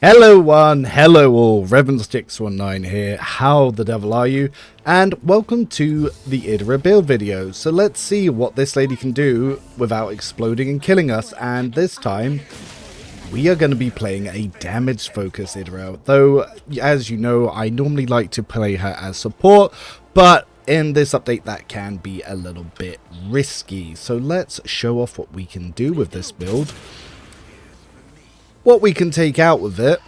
Hello one, hello all, Revan619 here, how the devil are you? And welcome to the Idira build video. So let's see what this lady can do without exploding and killing us, and this time we are going to be playing a damage focused Idira, though as you know I normally like to play her as support, but in this update that can be a little bit risky. So let's show off what we can do with this build, what we can take out with it,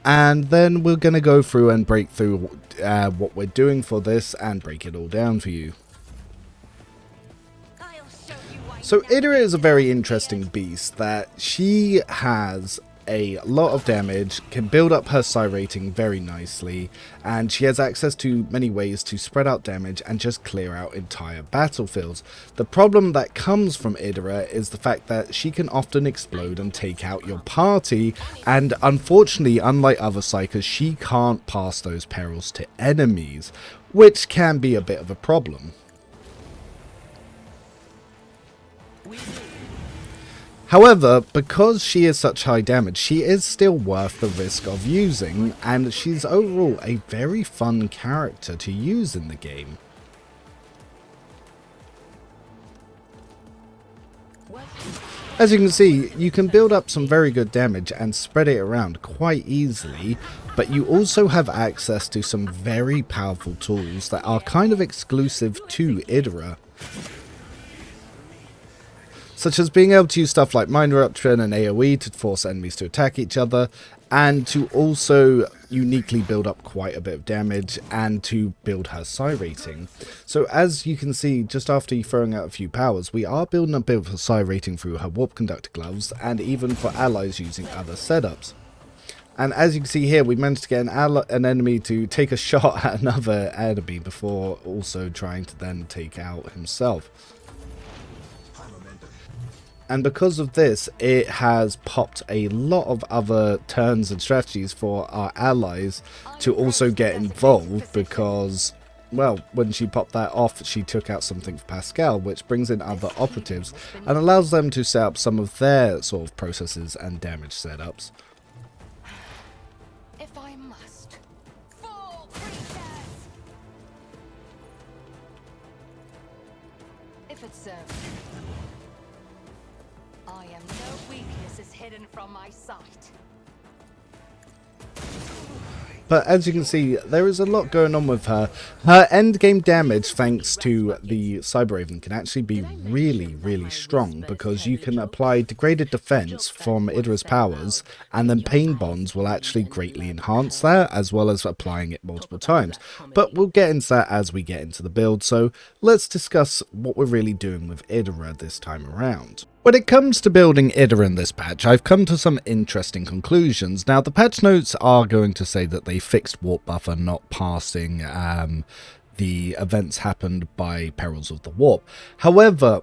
and then we're going to go through and break through what we're doing for this and break it all down for you. So Idira is a very interesting beast that she has a lot of damage, can build up her psi rating very nicely, and she has access to many ways to spread out damage and just clear out entire battlefields. The problem that comes from Idira is the fact that she can often explode and take out your party, and unfortunately, unlike other psychers, she can't pass those perils to enemies, which can be a bit of a problem. However, because she is such high damage, she is still worth the risk of using, and she's overall a very fun character to use in the game. As you can see, you can build up some very good damage and spread it around quite easily, but you also have access to some very powerful tools that are kind of exclusive to Idira, such as being able to use stuff like Mind Eruption and AoE to force enemies to attack each other, and to also uniquely build up quite a bit of damage and to build her psi rating. So as you can see, just after throwing out a few powers, we are building a bit of a psi rating through her warp conductor gloves, and even for allies using other setups. And as you can see here, we managed to get an enemy to take a shot at another enemy before also trying to then take out himself. And because of this, it has popped a lot of other turns and strategies for our allies to also get involved, because, well, when she popped that off, she took out something for Pascal, which brings in other operatives and allows them to set up some of their sort of processes and damage setups. If I must. Fall, princess! If it serves me. I am no weaknesses hidden from my sight. But as you can see, there is a lot going on with her. Her endgame damage, thanks to the Cyber Raven, can actually be really strong, because you can apply degraded defense from Idira's powers, and then pain bonds will actually greatly enhance that, as well as applying it multiple times. But we'll get into that as we get into the build, so let's discuss what we're really doing with Idira this time around. When it comes to building Idira in this patch, I've come to some interesting conclusions. Now, the patch notes are going to say that they fixed warp buffer not passing the events happened by perils of the warp. However,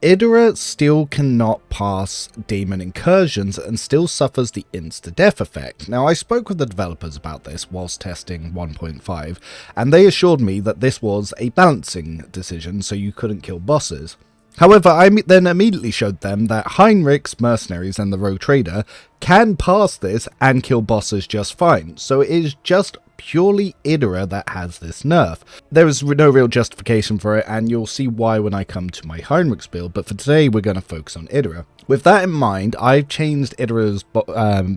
Idira still cannot pass demon incursions and still suffers the insta-death effect. Now, I spoke with the developers about this whilst testing 1.5, and they assured me that this was a balancing decision, so you couldn't kill bosses. However, I then immediately showed them that Heinrich's mercenaries and the rogue trader can pass this and kill bosses just fine, so it is just purely Idira that has this nerf. There is no real justification for it, and you'll see why when I come to my Heinrich's build, but for today we're going to focus on Idira. With that in mind, I've changed Idira's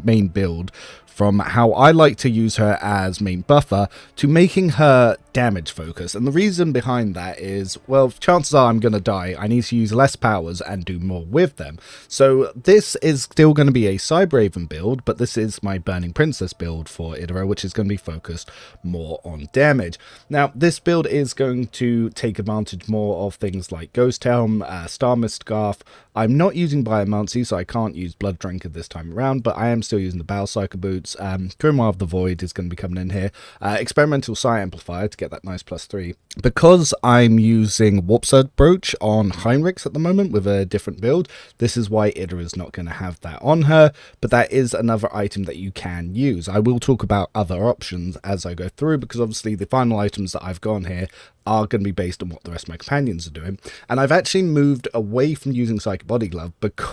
main build from how I like to use her as main buffer to making her damage focus, and the reason behind that is, well, chances are I'm going to die. I need to use less powers and do more with them. So this is still going to be a Cyber Raven build, but this is my Burning Princess build for Idira, which is going to be focused more on damage. Now, this build is going to take advantage more of things like Ghost Helm, Star Mist Scarf. I'm not using Biomancy, so I can't use Blood Drinker this time around, but I am still using the Battle Psycho Boots. Grimoire of the Void is going to be coming in here. Experimental Psi Amplifier to get that nice +3. Because I'm using Warp Surge Brooch on Heinrich's at the moment with a different build, this is why Idira is not going to have that on her, but that is another item that you can use. I will talk about other options as I go through, because obviously the final items that I've gone here are going to be based on what the rest of my companions are doing. And I've actually moved away from using Psychic Body Glove,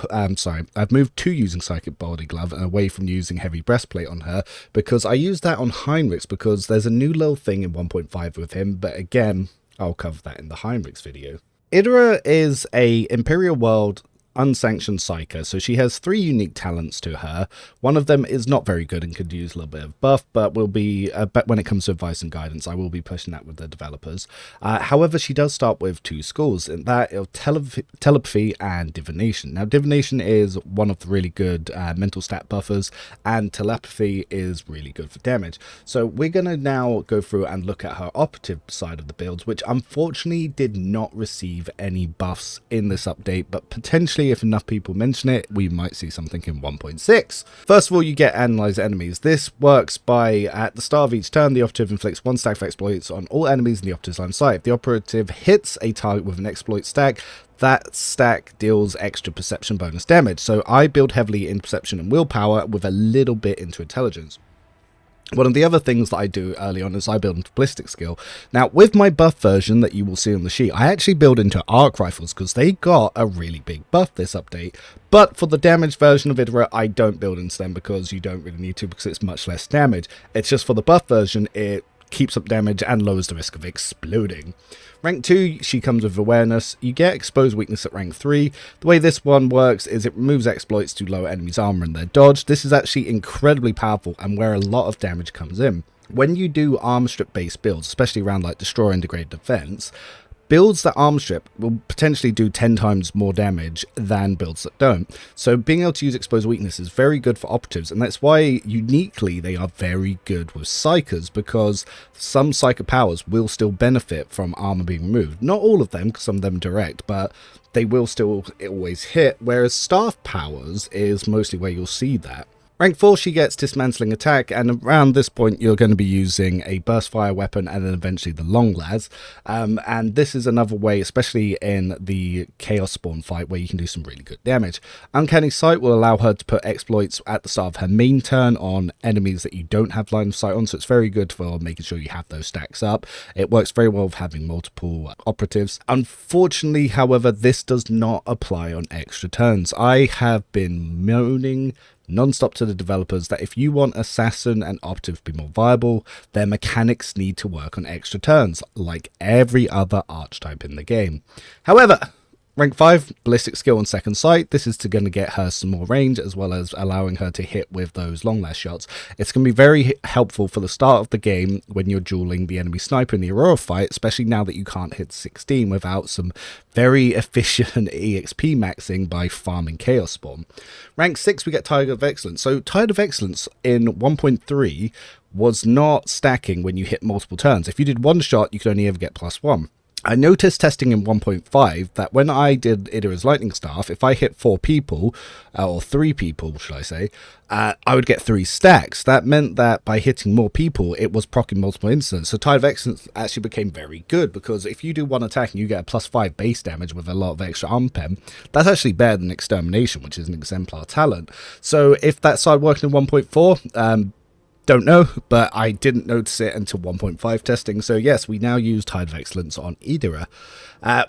I've moved to using Psychic Body Glove and away from using Heavy Breastplate on her, because I use that on Heinrichs, because there's a new little thing in 1.5 with him, but again, I'll cover that in the Heinrichs video. Idira is a Imperial World unsanctioned psyker, so she has 3 unique talents to her. One of them is not very good and could use a little bit of buff, but will be when it comes to advice and guidance, I will be pushing that with the developers. However, she does start with 2 schools, and that is telepathy and divination. Now, divination is one of the really good mental stat buffers, and telepathy is really good for damage. So we're going to now go through and look at her operative side of the builds, which unfortunately did not receive any buffs in this update, but potentially if enough people mention it, we might see something in 1.6. First of all, you get Analyze Enemies. This works by, at the start of each turn, the operative inflicts 1 stack of exploits on all enemies in the operative's line of sight. If the operative hits a target with an exploit stack, that stack deals extra perception bonus damage. So I build heavily in perception and willpower with a little bit into intelligence. One of the other things that I do early on is I build into ballistic skill. Now, with my buff version that you will see on the sheet, I actually build into arc rifles because they got a really big buff this update. But for the damage version of Idra, I don't build into them because you don't really need to, because it's much less damage. It's just for the buff version, it keeps up damage and lowers the risk of exploding. Rank 2, she comes with awareness. You get exposed weakness at rank 3. The way this one works is it removes exploits to lower enemies' armor and their dodge. This is actually incredibly powerful and where a lot of damage comes in. When you do armor strip based builds, especially around like destroy and degrade defense, builds that armor strip will potentially do 10 times more damage than builds that don't. So being able to use exposed weakness is very good for operatives, and that's why uniquely they are very good with psychers, because some psyker powers will still benefit from armor being removed. Not all of them, because some of them are direct, but they will still always hit, whereas staff powers is mostly where you'll see that. Rank 4, she gets Dismantling Attack, and around this point you're going to be using a burst fire weapon and then eventually the long las. And this is another way, especially in the Chaos Spawn fight, where you can do some really good damage. Uncanny Sight will allow her to put exploits at the start of her main turn on enemies that you don't have line of sight on, so it's very good for making sure you have those stacks up. It works very well with having multiple operatives. Unfortunately, however, this does not apply on extra turns. I have been moaning non-stop to the developers that if you want assassin and operative to be more viable, their mechanics need to work on extra turns, like every other archetype in the game. However, rank 5, ballistic skill on second sight. This is going to get her some more range, as well as allowing her to hit with those long last shots. It's going to be very helpful for the start of the game when you're dueling the enemy sniper in the Aurora fight, especially now that you can't hit 16 without some very efficient EXP maxing by farming Chaos Spawn. Rank 6, we get Tide of Excellence. So Tide of Excellence in 1.3 was not stacking when you hit multiple turns. If you did one shot, you could only ever get +1. I noticed testing in 1.5 that when I did Idira's Lightning Staff, if I hit 4 people, or 3 people, should I say, I would get 3 stacks. That meant that by hitting more people, it was proccing multiple instances. So Tide of Excellence actually became very good, because if you do one attack and you get a +5 base damage with a lot of extra arm pen, that's actually better than Extermination, which is an Exemplar talent. So if that started working in 1.4, don't know, but I didn't notice it until 1.5 testing. So yes, we now use Tide of Excellence on Idira.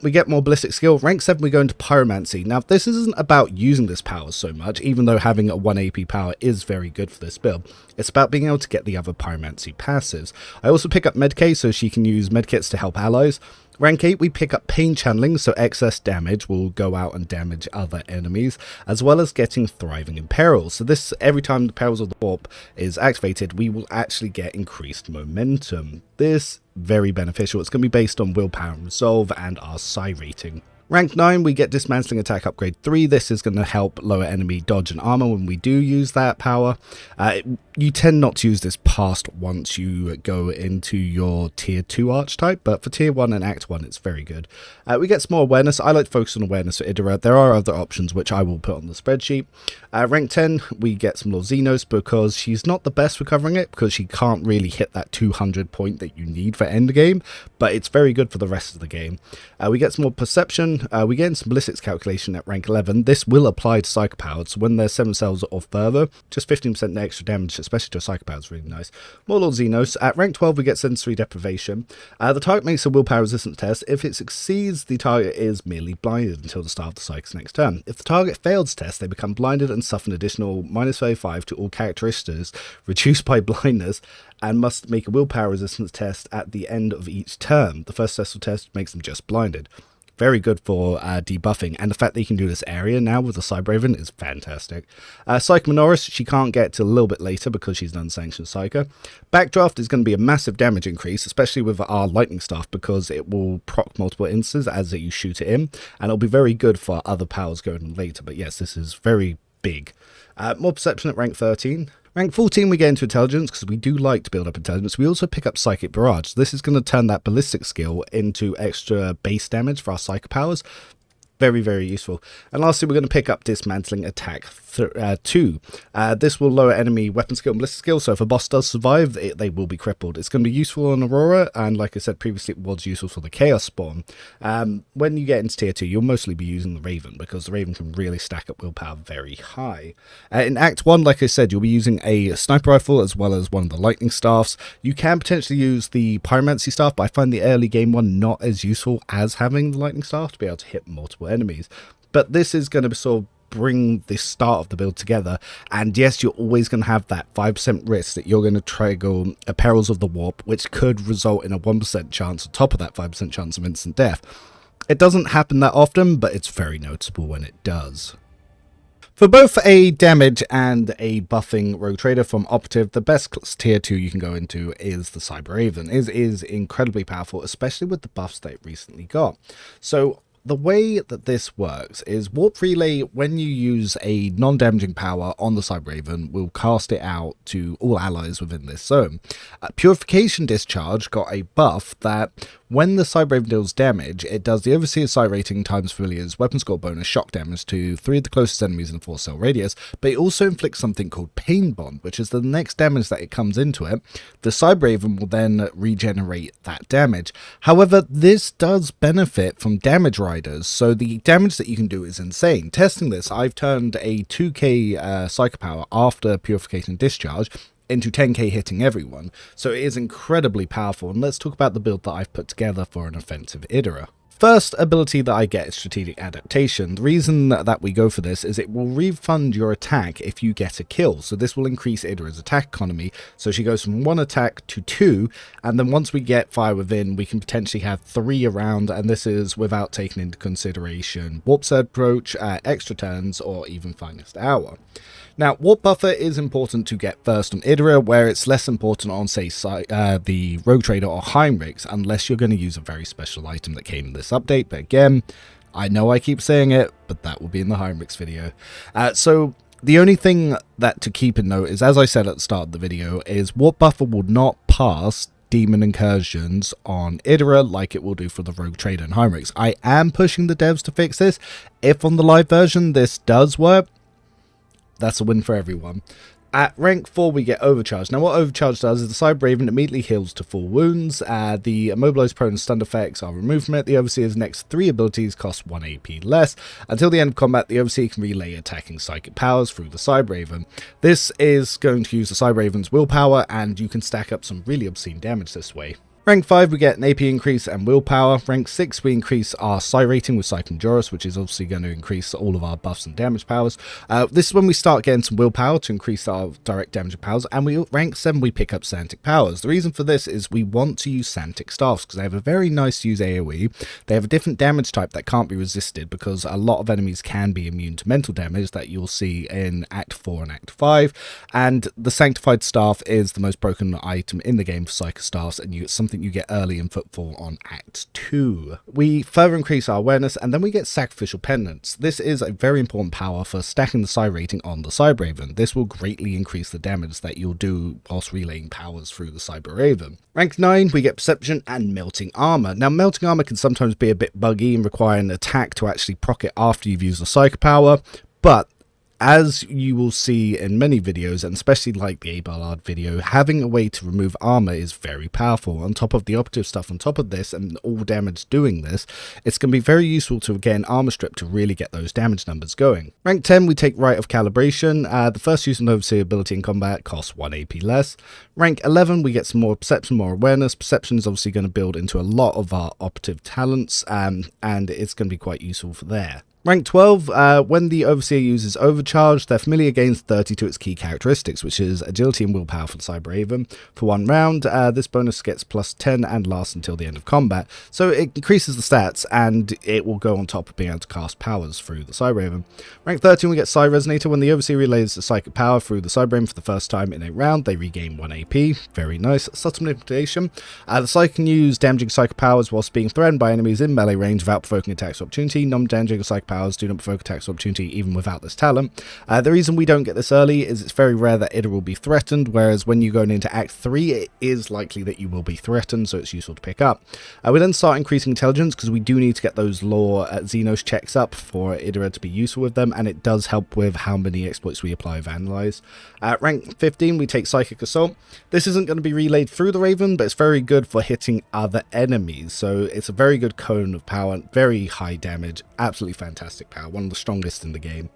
We get more ballistic skill. Rank 7, we go into Pyromancy. Now, this isn't about using this power so much, even though having a 1 AP power is very good for this build. It's about being able to get the other Pyromancy passives. I also pick up Medkay, so she can use medkits to help allies. Rank 8, we pick up Pain Channeling, so excess damage will go out and damage other enemies, as well as getting Thriving in Peril. So this, every time the Perils of the Warp is activated, we will actually get increased momentum. This, very beneficial. It's going to be based on Willpower and Resolve and our Psi rating. Rank 9, we get Dismantling Attack Upgrade 3. This is going to help lower enemy dodge and armor when we do use that power. You tend not to use this past once you go into your Tier 2 archetype, but for Tier 1 and Act 1, it's very good. We get some more awareness. I like to focus on awareness for Idira. There are other options which I will put on the spreadsheet. Rank 10, we get some more Xenos, because she's not the best for covering it, because she can't really hit that 200 point that you need for endgame, but it's very good for the rest of the game. We get some more Perception. 10, we get into ballistics calculation at rank 11. This will apply to psycho powers. So when they're 7 cells or further, just 15% extra damage, especially to a psycho power, is really nice. Warlord Xenos. At rank 12, we get sensory deprivation. The target makes a willpower resistance test. If it succeeds, the target is merely blinded until the start of the psycho's next turn. If the target fails the test, they become blinded and suffer an additional -35 to all characteristics reduced by blindness, and must make a willpower resistance test at the end of each turn. The first successful test makes them just blinded. Very good for debuffing, and the fact that you can do this area now with the Cybraven is fantastic. Psycho Minoris, she can't get till a little bit later because she's an unsanctioned Psycho. Backdraft is going to be a massive damage increase, especially with our Lightning Staff, because it will proc multiple instances as you shoot it in, and it'll be very good for other powers going on later. But yes, this is very big. More Perception at rank 13. Rank 14, we get into intelligence because we do like to build up intelligence. We also pick up psychic barrage. This is going to turn that ballistic skill into extra base damage for our psycho powers. Very, very useful. And lastly, we're going to pick up dismantling attack 2. This will lower enemy weapon skill and ballistic skill, so if a boss does survive, they will be crippled. It's going to be useful on Aurora, and like I said previously, it was useful for the Chaos Spawn. When you get into tier 2, you'll mostly be using the Raven, because the Raven can really stack up willpower very high. In Act 1, like I said, you'll be using a sniper rifle as well as one of the lightning staffs. You can potentially use the pyromancy staff, but I find the early game one not as useful as having the lightning staff to be able to hit multiple enemies. But this is going to sort of bring the start of the build together, and yes, you're always going to have that 5% risk that you're going to trigger a Perils of the Warp, which could result in a 1% chance on top of that 5% chance of instant death. It doesn't happen that often, but it's very noticeable when it does. For both a damage and a buffing Rogue Trader from Operative, the best tier 2 you can go into is the Cybraven. It is incredibly powerful, especially with the buffs that it recently got. So the way that this works is Warp Relay, when you use a non-damaging power on the Cybraven, will cast it out to all allies within this zone. Purification Discharge got a buff that when the Cybraven deals damage, it does the Overseer's Psi rating times Familiar's weapon score bonus shock damage to 3 of the closest enemies in a 4-cell radius, but it also inflicts something called Pain Bond, which is the next damage that it comes into it. The Cybraven will then regenerate that damage. However, this does benefit from damage riders, so the damage that you can do is insane. Testing this, I've turned a 2k Psycho Power after Purification Discharge into 10k hitting everyone, so it is incredibly powerful. And let's talk about the build that I've put together for an offensive Idira. First ability that I get is Strategic Adaptation. The reason that we go for this is it will refund your attack if you get a kill, so this will increase Idira's attack economy, so she goes from 1 attack to 2, and then once we get Fire Within, we can potentially have 3 around, and this is without taking into consideration Warp Surge Approach, extra turns, or even Finest Hour. Now, Warp Buffer is important to get first on Idira, where it's less important on, say, the Rogue Trader or Heinrichs, unless you're going to use a very special item that came in this update. But again, I know I keep saying it, but that will be in the Heinrichs video. So the only thing that to keep in note is, as I said at the start of the video, is Warp Buffer will not pass Demon Incursions on Idira like it will do for the Rogue Trader and Heinrichs. I am pushing the devs to fix this. If on the live version this does work, that's a win for everyone. At rank 4, we get Overcharge. Now, what Overcharge does is the Cybraven immediately heals to full wounds. The Immobilized Prone and Stunned effects are removed from it. The Overseer's next 3 abilities cost 1 AP less. Until the end of combat, the Overseer can relay attacking psychic powers through the Cybraven. This is going to use the Cybraven's willpower, and you can stack up some really obscene damage this way. Rank 5, we get an AP increase and willpower. Rank 6, we increase our Psi rating with Psych Endurance, which is obviously going to increase all of our buffs and damage powers. This is when we start getting some willpower to increase our direct damage powers. And rank 7, we pick up Santic powers. The reason for this is we want to use Santic staffs because they have a very nice use AoE. They have a different damage type that can't be resisted because a lot of enemies can be immune to mental damage that you'll see in Act 4 and Act 5. And the Sanctified Staff is the most broken item in the game for Psycho Staffs, and it's something you get early in Footfall on Act 2. We further increase our awareness, and then we get Sacrificial Penance. This is a very important power for stacking the Psi rating on the Cybraven. This will greatly increase the damage that you'll do whilst relaying powers through the Cybraven. Rank 9, we get Perception and Melting Armor. Now, Melting Armor can sometimes be a bit buggy and require an attack to actually proc it after you've used the Psycho Power, but As you will see in many videos, and especially like the A-Ballard video, having a way to remove armor is very powerful. On top of the operative stuff, on top of this, and all damage doing this, it's going to be very useful to get an armor strip to really get those damage numbers going. Rank 10, we take Rite of Calibration. The first use of Overseer ability in combat costs 1 AP less. Rank 11, we get some more Perception, more Awareness. Perception is obviously going to build into a lot of our operative talents, and it's going to be quite useful for there. Rank 12, when the Overseer uses Overcharge, their familiar gains 30 to its key characteristics, which is Agility and Willpower for the Cyber for 1 round. This bonus gets plus 10 and lasts until the end of combat, so it increases the stats and it will go on top of being able to cast powers through the Cyber. Rank 13, we get Psy Resonator. When the Overseer relays the psychic power through the Cyber for the first time in a round, they regain 1 AP. Very nice. Subtle Manipulation. The Psy can use damaging psychic powers whilst being threatened by enemies in melee range without provoking attacks of opportunity. Non-damaging psychic powers do not provoke attacks of opportunity even without this talent. The reason we don't get this early is it's very rare that Idra will be threatened, whereas when you go into Act 3 it is likely that you will be threatened, so it's useful to pick up. We then start increasing intelligence because we do need to get those lore Xenos checks up for Idra to be useful with them, and it does help with how many exploits we apply with Analyze. Rank 15, we take Psychic Assault. This isn't going to be relayed through the Raven, but it's very good for hitting other enemies, so it's a very good cone of power, very high damage, absolutely fantastic power, one of the strongest in the game.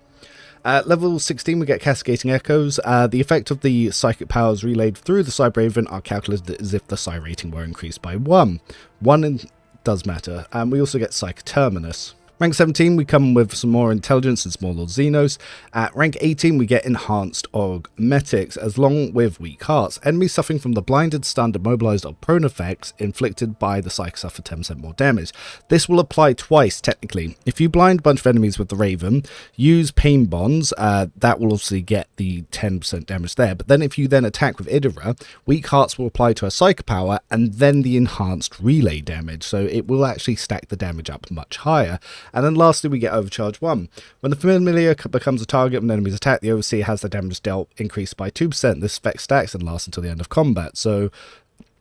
Level 16, we get Cascading Echoes. The effect of the psychic powers relayed through the Cyber are calculated as if the Psi rating were increased by 1. 1 does matter. We also get Psych Terminus. Rank 17, we come with some more intelligence and small Lord Xenos. At rank 18, we get enhanced augmetics, as long with weak hearts. Enemies suffering from the blinded, stunned, immobilized, or prone effects inflicted by the psych suffer 10% more damage. This will apply twice, technically. If you blind a bunch of enemies with the Raven, use Pain Bonds, that will obviously get the 10% damage there. But then if you then attack with Idira, weak hearts will apply to a psych power, and then the enhanced relay damage. So it will actually stack the damage up much higher. And then lastly, we get Overcharge 1. When the Familiar becomes a target of an enemy's attack, the Overseer has the damage dealt increased by 2%. This effect stacks and lasts until the end of combat. So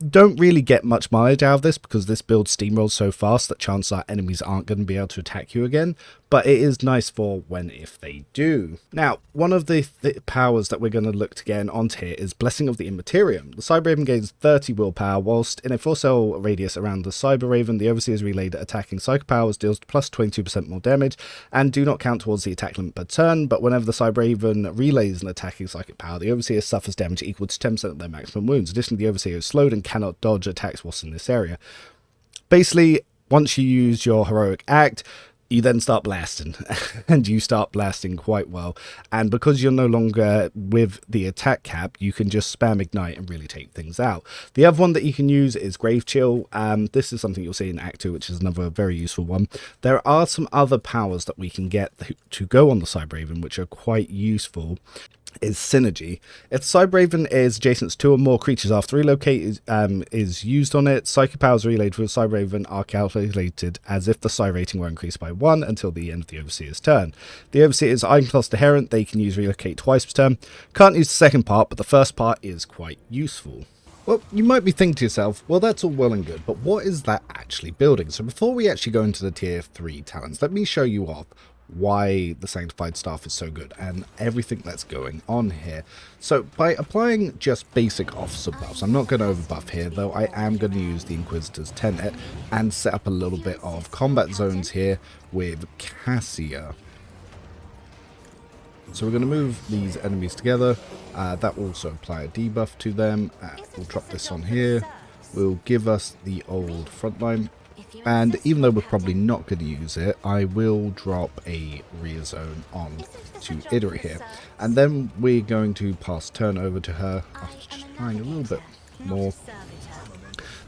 don't really get much mileage out of this because this build steamrolls so fast that chances are enemies aren't going to be able to attack you again, but it is nice for when if they do. Now, one of the powers that we're going to look to get onto here is Blessing of the Immaterium. The Cyber Raven gains 30 willpower, whilst in a 4-cell radius around the Cyber Raven, the Overseer's relayed attacking psychic powers deals plus 22% more damage and do not count towards the attack limit per turn, but whenever the Cyber Raven relays an attacking psychic power, the Overseer suffers damage equal to 10% of their maximum wounds. Additionally, the Overseer is slowed and cannot dodge attacks whilst in this area. Basically, once you use your heroic act, you then start blasting, and you start blasting quite well. And because you're no longer with the attack cap, you can just spam Ignite and really take things out. The other one that you can use is Grave Chill. This is something you'll see in Act 2, which is another very useful one. There are some other powers that we can get to go on the Cyber which are quite useful. Is Synergy. If the Cyber is adjacent to 2 or more creatures after relocate is used on it, psychic powers relayed for the Cyber are calculated as if the Psi rating were increased by 1 until the end of the Overseer's turn. The Overseer is Iconclast Inherent, they can use relocate twice per turn. Can't use the second part, but the first part is quite useful. Well, you might be thinking to yourself, well, that's all well and good, but what is that actually building? So before we actually go into the tier 3 talents, let me show you off why the Sanctified Staff is so good and everything that's going on here. So by applying just basic officer buffs, I'm not going to overbuff here, though I am going to use the Inquisitor's Tenet and set up a little bit of combat zones here with Cassia. So we're going to move these enemies together. That will also apply a debuff to them. We'll drop this on here. Will give us the old frontline. And even though we're probably not going to use it, I will drop a rear zone on to Idira here. And then we're going to pass turn over to her after just trying a little bit more.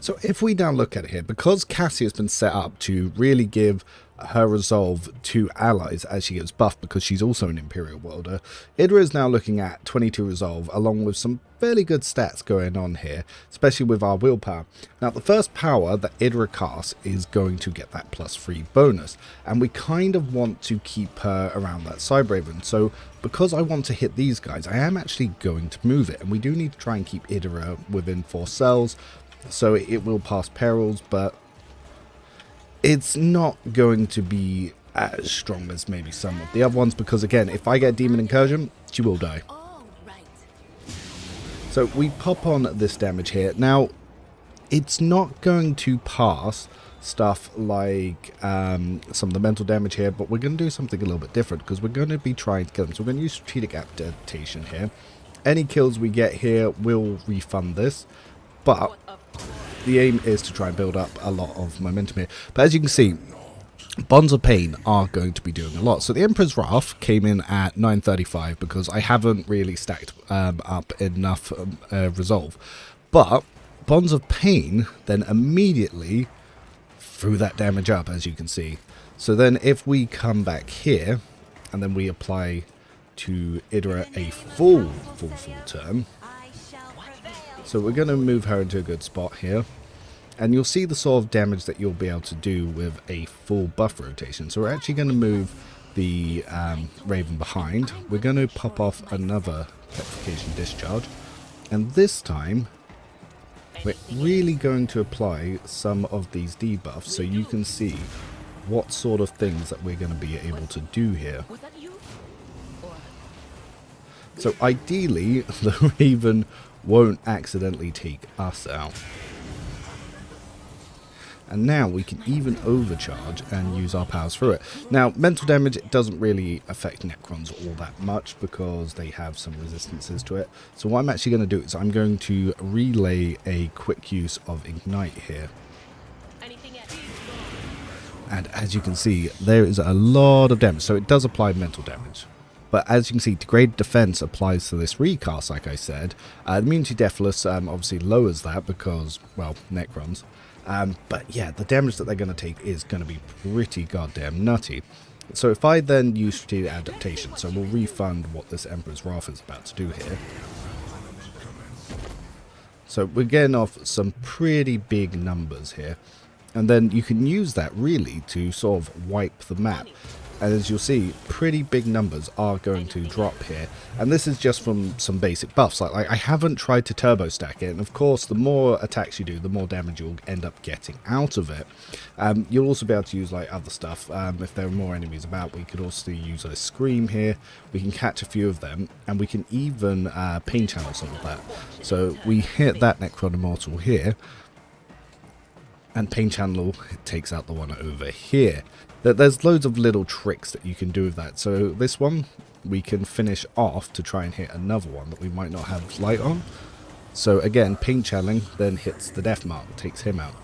So if we now look at it here, because Cassie has been set up to really give her resolve to allies as she gets buffed because she's also an Imperial Welder, Idra is now looking at 22 resolve along with some fairly good stats going on here, especially with our willpower. Now the first power that Idra casts is going to get that +3 bonus, and we kind of want to keep her around that Cyber. So because I want to hit these guys, I am actually going to move it, and we do need to try and keep Idra within 4 cells so it will pass perils, but it's not going to be as strong as maybe some of the other ones, because again, if I get Demon Incursion, she will die. All right. So we pop on this damage here. Now, it's not going to pass stuff like some of the mental damage here, but we're going to do something a little bit different, because we're going to be trying to kill them. So we're going to use strategic adaptation here. Any kills we get here will refund this, but the aim is to try and build up a lot of momentum here. But as you can see, Bonds of Pain are going to be doing a lot. So the Emperor's Wrath came in at 935 because I haven't really stacked up enough resolve. But Bonds of Pain then immediately threw that damage up, as you can see. So then if we come back here and then we apply to Idira a full turn. I shall prevail. So we're going to move her into a good spot here. And you'll see the sort of damage that you'll be able to do with a full buff rotation. So we're actually going to move the Raven behind. We're going to pop off another Petrification Discharge. And this time, we're really going to apply some of these debuffs so you can see what sort of things that we're going to be able to do here. Was that you? So ideally, the Raven won't accidentally take us out. And now we can even overcharge and use our powers through it. Now, mental damage doesn't really affect Necrons all that much because they have some resistances to it. So what I'm actually going to do is I'm going to relay a quick use of Ignite here. Anything else? And as you can see, there is a lot of damage. So it does apply mental damage. But as you can see, Degraded Defense applies to this recast, like I said. Immunity Deathless obviously lowers that because, well, Necrons. But yeah, the damage that they're going to take is going to be pretty goddamn nutty. So if I then use Strategic Adaptation, so we'll refund what this Emperor's Wrath is about to do here. So we're getting off some pretty big numbers here. And then you can use that really to sort of wipe the map. And as you'll see, pretty big numbers are going to drop here. And this is just from some basic buffs. Like I haven't tried to turbo stack it. And of course, the more attacks you do, the more damage you'll end up getting out of it. You'll also be able to use like other stuff. If there are more enemies about, we could also use a Scream here. We can catch a few of them. And we can even pain channel some of that. So we hit that Necron Immortal here. And Pain Channel takes out the one over here. There's loads of little tricks that you can do with that. So this one, we can finish off to try and hit another one that we might not have light on. So again, Pain Channeling then hits the Death Mark, takes him out.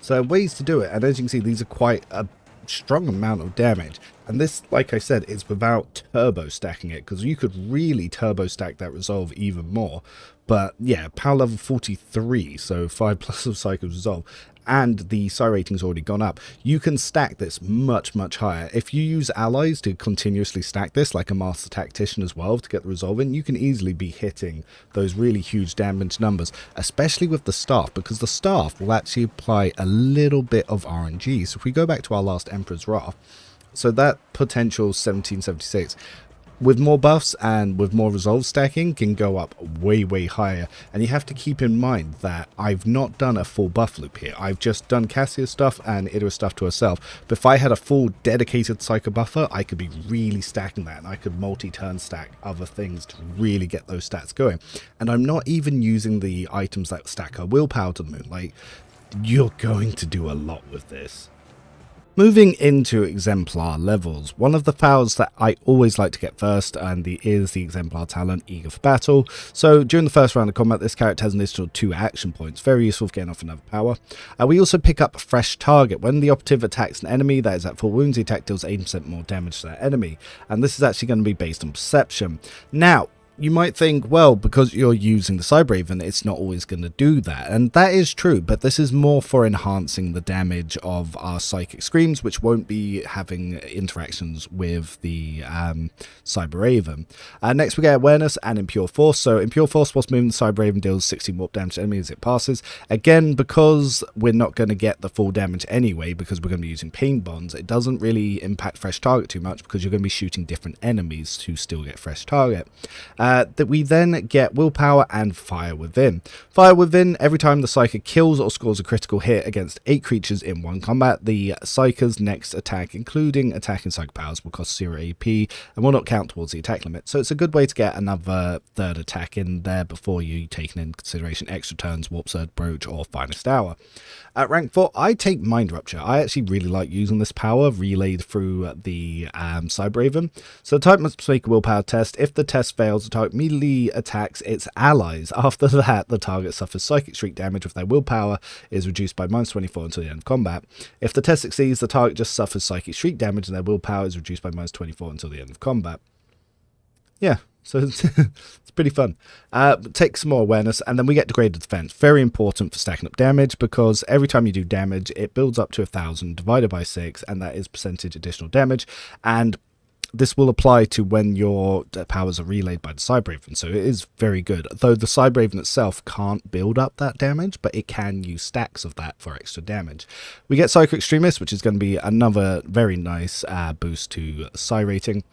So ways to do it, and as you can see, these are quite a strong amount of damage. And this, like I said, is without turbo stacking it, because you could really turbo stack that resolve even more. But yeah, power level 43, so 5+ of Psycho's resolve, and the psi rating's already gone up. You can stack this much higher. If you use allies to continuously stack this, like a Master Tactician as well, to get the resolve in, you can easily be hitting those really huge damage numbers, especially with the staff, because the staff will actually apply a little bit of RNG. So if we go back to our last Emperor's Wrath, so that potential 1776, with more buffs and with more resolve stacking, can go up way higher. And you have to keep in mind that I've not done a full buff loop here. I've just done Cassia's stuff and Idra stuff to herself. But if I had a full dedicated Psycho buffer, I could be really stacking that, and I could multi-turn stack other things to really get those stats going. And I'm not even using the items that stack her willpower to the moon. Like, you're going to do a lot with this. Moving into Exemplar levels, one of the powers that I always like to get first is the Exemplar talent, Eager for Battle. So during the first round of combat, this character has an additional 2 action points, very useful for getting off another power. We also pick up Fresh Target. When the Operative attacks an enemy that is at full wounds, the attack deals 8% more damage to that enemy. And this is actually going to be based on perception. Now, you might think, well, because you're using the Cybraven, it's not always going to do that. And that is true, but this is more for enhancing the damage of our Psychic Screams, which won't be having interactions with the Cybraven. Next, we get Awareness and Impure Force. So Impure Force, whilst moving, the Cybraven deals 60 more damage to enemies as it passes. Again, because we're not going to get the full damage anyway, because we're going to be using Pain Bonds, it doesn't really impact Fresh Target too much, because you're going to be shooting different enemies to still get Fresh Target. that we then get willpower and fire within. Fire within, every time the Psyker kills or scores a critical hit against 8 creatures in one combat, the Psyker's next attack, including attacking Psyker powers, will cost 0 AP and will not count towards the attack limit. So it's a good way to get another third attack in there before you taking in consideration extra turns, Warp Surge, Broach, or Finest Hour. At rank 4, I take Mind Rupture. I actually really like using this power relayed through the Cybraven. So the type must make a willpower test. If the test fails, the target immediately attacks its allies. After that, the target suffers Psychic Shriek damage if their willpower is reduced by -24 until the end of combat. If the test succeeds, the target just suffers Psychic Shriek damage and their willpower is reduced by -24 until the end of combat. Yeah, so it's pretty fun. Take some more awareness, and then we get Degraded Defense. Very important for stacking up damage, because every time you do damage, it builds up to 1,000 divided by 6, and that is percentage additional damage. And this will apply to when your powers are relayed by the Cybraven, so it is very good. Though the Cybraven itself can't build up that damage, but it can use stacks of that for extra damage. We get Psycho Extremist, which is going to be another very nice boost to Psy rating.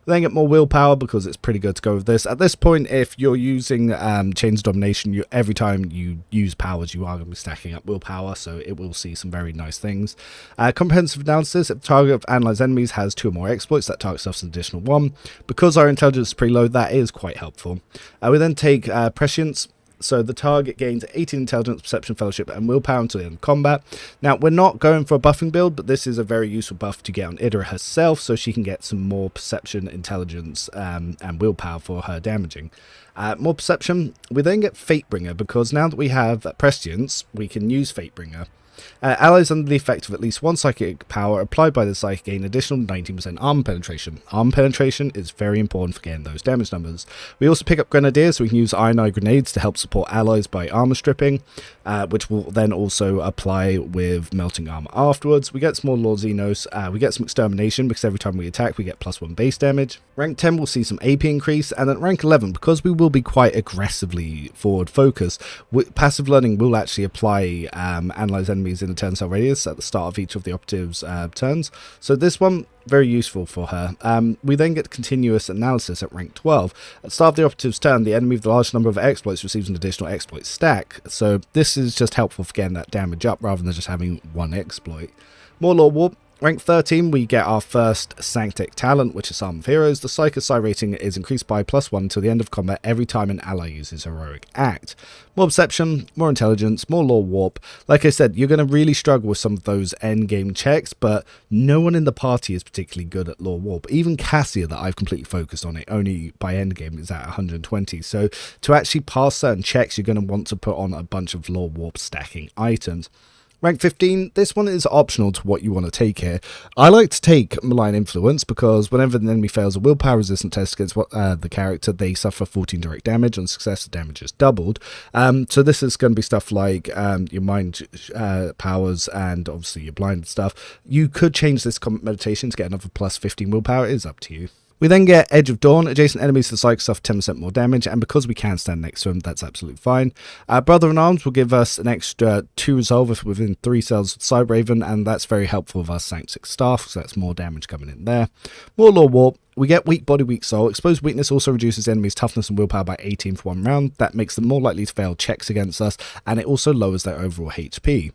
We then get more willpower, because it's pretty good to go with this. At this point, if you're using Chains of Domination, every time you use powers, you are going to be stacking up willpower, so it will see some very nice things. Comprehensive Analysis. If the target of analyzed enemies has 2 or more exploits, that target suffers an additional 1. Because our intelligence is pretty low, that is quite helpful. We then take Prescience. So the target gains 18 intelligence, perception, fellowship, and willpower until the end of combat. Now, we're not going for a buffing build, but this is a very useful buff to get on Idira herself, so she can get some more perception, intelligence, and willpower for her damaging. More perception. We then get Fatebringer, because now that we have Prescience, we can use Fatebringer. Allies under the effect of at least 1 psychic power applied by the psychic gain additional 19% armor penetration. Armor penetration is very important for getting those damage numbers. We also pick up Grenadiers, so we can use Ionized Grenades to help support allies by armor stripping, which will then also apply with Melting Armor afterwards. We get some more Lord Xenos. We get some Extermination, because every time we attack we get +1 base damage. Rank 10 will see some AP increase, and at rank 11, because we will be quite aggressively forward focused, passive learning will actually apply analyze enemies in a turn cell radius at the start of each of the operative's turns. So this one, very useful for her. We then get continuous analysis at rank 12. At the start of the operative's turn, the enemy with the largest number of exploits receives an additional exploit stack. So this is just helpful for getting that damage up rather than just having 1 exploit. More Lore Warp. Rank 13, we get our first Sanctic talent, which is Psalm of Heroes. The Psycho Psi rating is increased by +1 until the end of combat every time an ally uses Heroic Act. More Perception, more Intelligence, more Lore Warp. Like I said, you're going to really struggle with some of those endgame checks, but no one in the party is particularly good at Lore Warp. Even Cassia, that I've completely focused on it, only by endgame is at 120. So to actually pass certain checks, you're going to want to put on a bunch of Lore Warp stacking items. Rank 15, this one is optional to what you want to take here. I like to take Malign Influence, because whenever an enemy fails a willpower resistant test against the character, they suffer 14 direct damage. On success, the damage is doubled. So this is going to be stuff like your mind powers and obviously your blind stuff. You could change this Combat Meditation to get another +15 willpower. It is up to you. We then get Edge of Dawn. Adjacent enemies to the Psycho suffer 10% more damage, and because we can stand next to them, that's absolutely fine. Brother in Arms will give us an extra 2 resolve if within 3 cells of Cybraven, and that's very helpful with our Sanct 6 staff, so that's more damage coming in there. More Lore Warp. We get Weak Body, Weak Soul. Exposed Weakness also reduces enemies' toughness and willpower by 18 for 1 round. That makes them more likely to fail checks against us, and it also lowers their overall HP.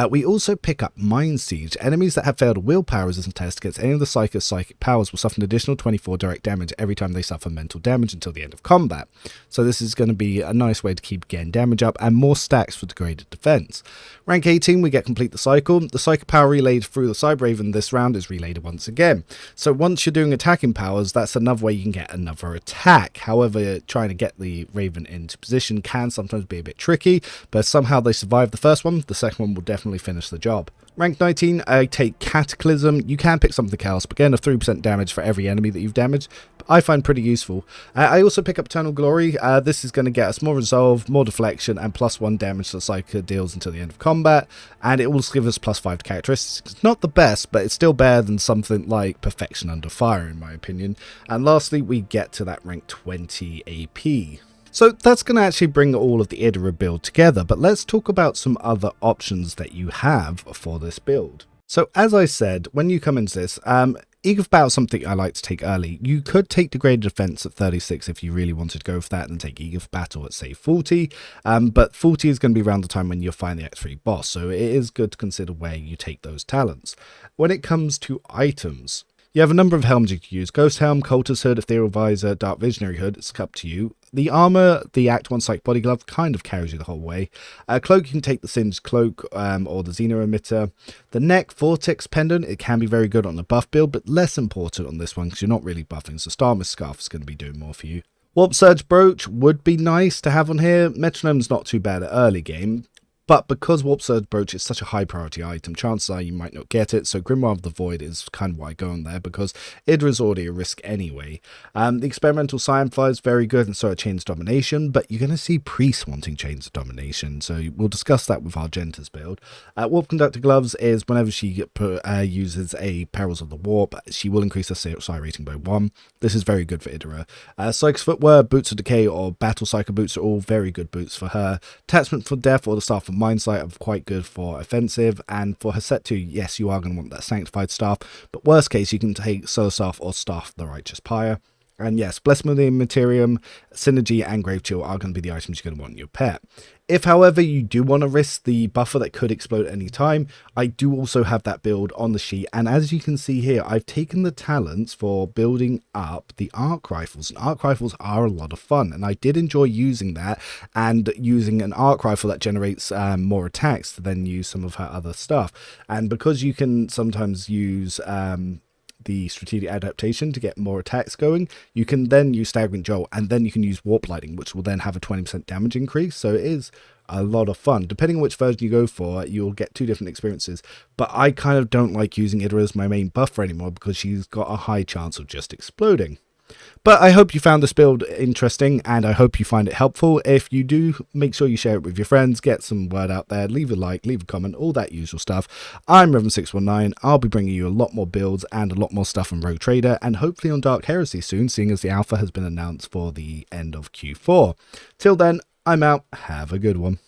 We also pick up Mind Siege. Enemies that have failed a willpower resistance test against any of the Psycho's psychic powers will suffer an additional 24 direct damage every time they suffer mental damage until the end of combat. So this is going to be a nice way to keep getting damage up, and more stacks for Degraded Defense. Rank 18, we get Complete the Cycle. The psychic power relayed through the Cybraven this round is relayed once again. So once you're doing attacking powers, that's another way you can get another attack. However, trying to get the Raven into position can sometimes be a bit tricky, but somehow they survive the first one, the second one will definitely finish the job. Rank 19, I take Cataclysm. You can pick something else, but again, a 3% damage for every enemy that you've damaged. I find pretty useful. I also pick up Eternal Glory. This is going to get us more resolve, more deflection, and +1 damage to the Psycho deals until the end of combat, and it will give us +5 to characteristics. It's not the best, but it's still better than something like Perfection Under Fire, in my opinion. And lastly, we get to that rank 20 AP. So that's going to actually bring all of the Idira build together, but let's talk about some other options that you have for this build. So as I said, when you come into this, Eager for Battle is something I like to take early. You could take Degraded Defense at 36 if you really wanted to go for that, and take Eager for Battle at, say, 40. But 40 is going to be around the time when you'll find the X3 boss, so it is good to consider where you take those talents. When it comes to items, you have a number of helms you can use. Ghost Helm, Cultist Hood, Ethereal Visor, Dark Visionary Hood, it's up to you. The armor, the Act 1 Psych Body Glove, kind of carries you the whole way. Cloak, you can take the Singed Cloak or the Xeno Emitter. The neck, Vortex Pendant, it can be very good on a buff build, but less important on this one because you're not really buffing, so Starmist Scarf is going to be doing more for you. Warp Surge Brooch would be nice to have on here. Metronome's not too bad at early game. But because Warp Surge Brooch is such a high priority item, chances are you might not get it, so Grimoire of the Void is kind of why I go on there, because Idra's already a risk anyway. The Experimental Scion Fly is very good, and so are Chains of Domination, but you're going to see priests wanting Chains of Domination, so we'll discuss that with Argenta's build. Warp Conductor Gloves is whenever she uses a Perils of the Warp, she will increase her psi rating by 1. This is very good for Idira. Psych's Footwear, Boots of Decay, or Battle Psycho Boots are all very good boots for her. Attachment for Death or the Staff of Mindsight are quite good for offensive, and for her set 2, yes, you are going to want that Sanctified Staff, but worst case, you can take Solar Staff or Staff of the Righteous Pyre. And yes, Blessed Materium, Synergy, and Grave Chill are going to be the items you're going to want in your pet. If, however, you do want to risk the buffer that could explode at any time, I do also have that build on the sheet. And as you can see here, I've taken the talents for building up the arc rifles. And arc rifles are a lot of fun, and I did enjoy using that, and using an arc rifle that generates more attacks to then use some of her other stuff. And because you can sometimes use the strategic adaptation to get more attacks going, you can then use Staggering Jolt, and then you can use Warp Lightning, which will then have a 20% damage increase. So it is a lot of fun. Depending on which version you go for, you'll get 2 different experiences, but I kind of don't like using Idra as my main buffer anymore because she's got a high chance of just exploding. But I hope you found this build interesting, and I hope you find it helpful. If you do, make sure you share it with your friends, get some word out there, leave a like, leave a comment, all that usual stuff. I'm Revan619. I'll be bringing you a lot more builds and a lot more stuff on Rogue Trader, and hopefully on Dark Heresy soon, seeing as the alpha has been announced for the end of Q4. Till then, I'm out. Have a good one.